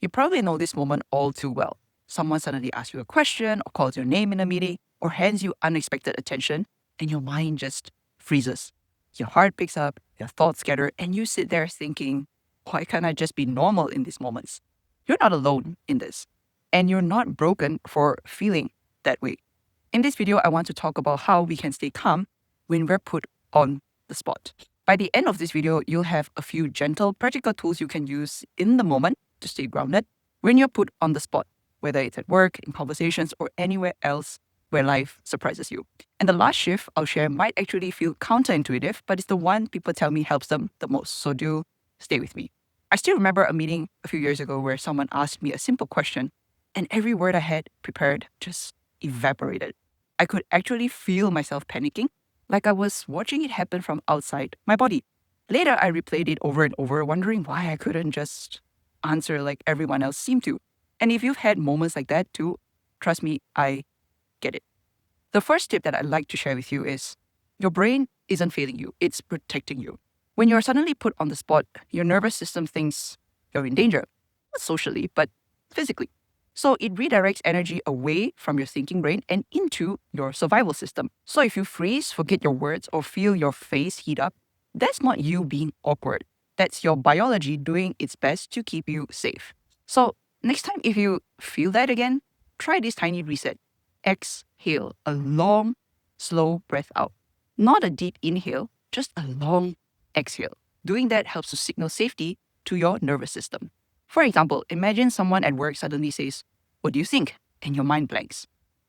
You probably know this moment all too well. Someone suddenly asks you a question or calls your name in a meeting or hands you unexpected attention and your mind just freezes. Your heart picks up, your thoughts scatter, and you sit there thinking, why can't I just be normal in these moments? You're not alone in this. And you're not broken for feeling that way. In this video, I want to talk about how we can stay calm when we're put on the spot. By the end of this video, you'll have a few gentle, practical tools you can use in the moment to stay grounded when you're put on the spot, whether it's at work, in conversations, or anywhere else where life surprises you. And the last shift I'll share might actually feel counterintuitive, but it's the one people tell me helps them the most. So do stay with me. I still remember a meeting a few years ago where someone asked me a simple question, and every word I had prepared just evaporated. I could actually feel myself panicking, like I was watching it happen from outside my body. Later, I replayed it over and over, wondering why I couldn't just answer like everyone else seemed to. And if you've had moments like that too, trust me, I get it. The first tip that I'd like to share with you is your brain isn't failing you, it's protecting you. When you're suddenly put on the spot, your nervous system thinks you're in danger, not socially, but physically. So it redirects energy away from your thinking brain and into your survival system. So if you freeze, forget your words, or feel your face heat up, that's not you being awkward. That's your biology doing its best to keep you safe. So next time if you feel that again, try this tiny reset. Exhale, a long, slow breath out. Not a deep inhale, just a long exhale. Doing that helps to signal safety to your nervous system. For example, imagine someone at work suddenly says, "What do you think?" and your mind blanks.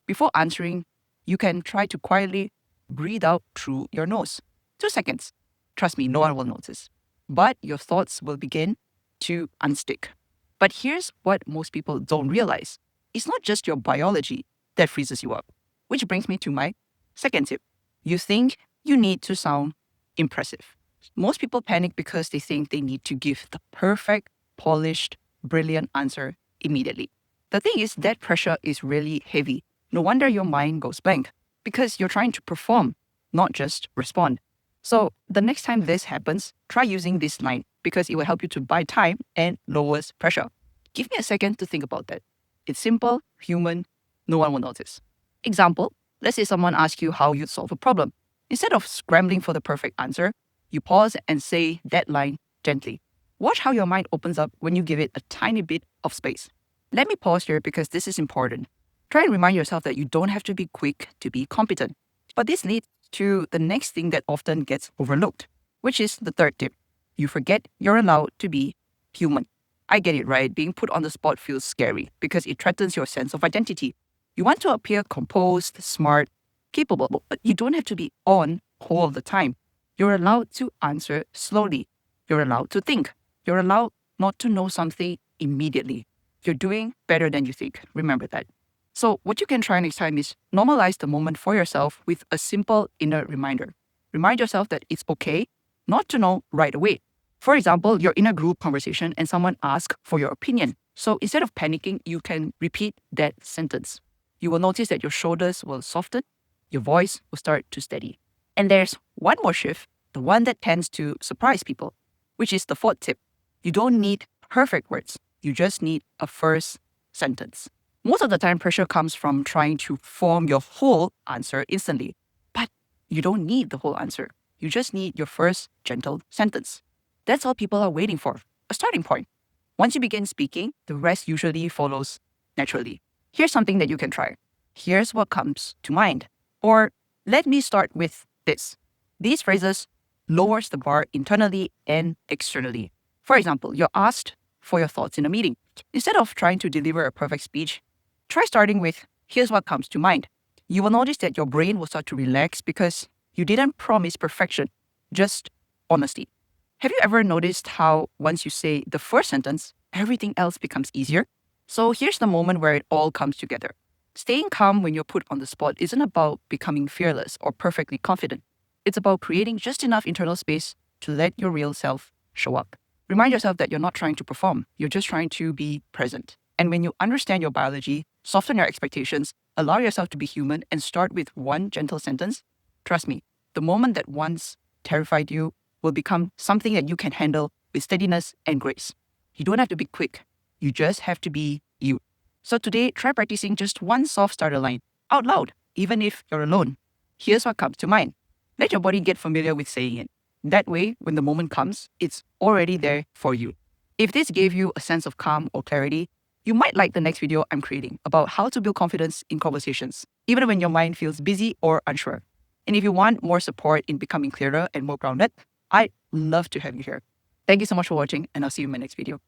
Before answering, you can try to quietly breathe out through your nose. 2 seconds. Trust me, no one will notice. But your thoughts will begin to unstick. But here's what most people don't realize. It's not just your biology that freezes you up. Which brings me to my second tip. You think you need to sound impressive. Most people panic because they think they need to give the perfect, polished, brilliant answer immediately. The thing is, that pressure is really heavy. No wonder your mind goes blank because you're trying to perform, not just respond. So the next time this happens, try using this line because it will help you to buy time and lowers pressure. Give me a second to think about that. It's simple, human, no one will notice. Example, let's say someone asks you how you'd solve a problem. Instead of scrambling for the perfect answer, you pause and say that line gently. Watch how your mind opens up when you give it a tiny bit of space. Let me pause here because this is important. Try and remind yourself that you don't have to be quick to be competent. But this leads to the next thing that often gets overlooked, which is the third tip. You forget you're allowed to be human. I get it, right? Being put on the spot feels scary because it threatens your sense of identity. You want to appear composed, smart, capable, but you don't have to be on all the time. You're allowed to answer slowly. You're allowed to think. You're allowed not to know something immediately. You're doing better than you think. Remember that. So what you can try next time is normalize the moment for yourself with a simple inner reminder. Remind yourself that it's okay not to know right away. For example, you're in a group conversation and someone asks for your opinion. So instead of panicking, you can repeat that sentence. You will notice that your shoulders will soften, your voice will start to steady. And there's one more shift, the one that tends to surprise people, which is the fourth tip. You don't need perfect words. You just need a first sentence. Most of the time, pressure comes from trying to form your whole answer instantly. But you don't need the whole answer. You just need your first gentle sentence. That's all people are waiting for, a starting point. Once you begin speaking, the rest usually follows naturally. Here's something that you can try. Here's what comes to mind. Or let me start with this. These phrases lowers the bar internally and externally. For example, you're asked for your thoughts in a meeting. Instead of trying to deliver a perfect speech, try starting with, here's what comes to mind. You will notice that your brain will start to relax because you didn't promise perfection, just honesty. Have you ever noticed how once you say the first sentence, everything else becomes easier? So here's the moment where it all comes together. Staying calm when you're put on the spot isn't about becoming fearless or perfectly confident. It's about creating just enough internal space to let your real self show up. Remind yourself that you're not trying to perform. You're just trying to be present. And when you understand your biology, soften your expectations, allow yourself to be human, and start with one gentle sentence, trust me, the moment that once terrified you will become something that you can handle with steadiness and grace. You don't have to be quick. You just have to be you. So today, try practicing just one soft starter line out loud, even if you're alone. Here's what comes to mind. Let your body get familiar with saying it. That way, when the moment comes, it's already there for you. If this gave you a sense of calm or clarity, you might like the next video I'm creating about how to build confidence in conversations, even when your mind feels busy or unsure. And if you want more support in becoming clearer and more grounded, I'd love to have you here. Thank you so much for watching, and I'll see you in my next video.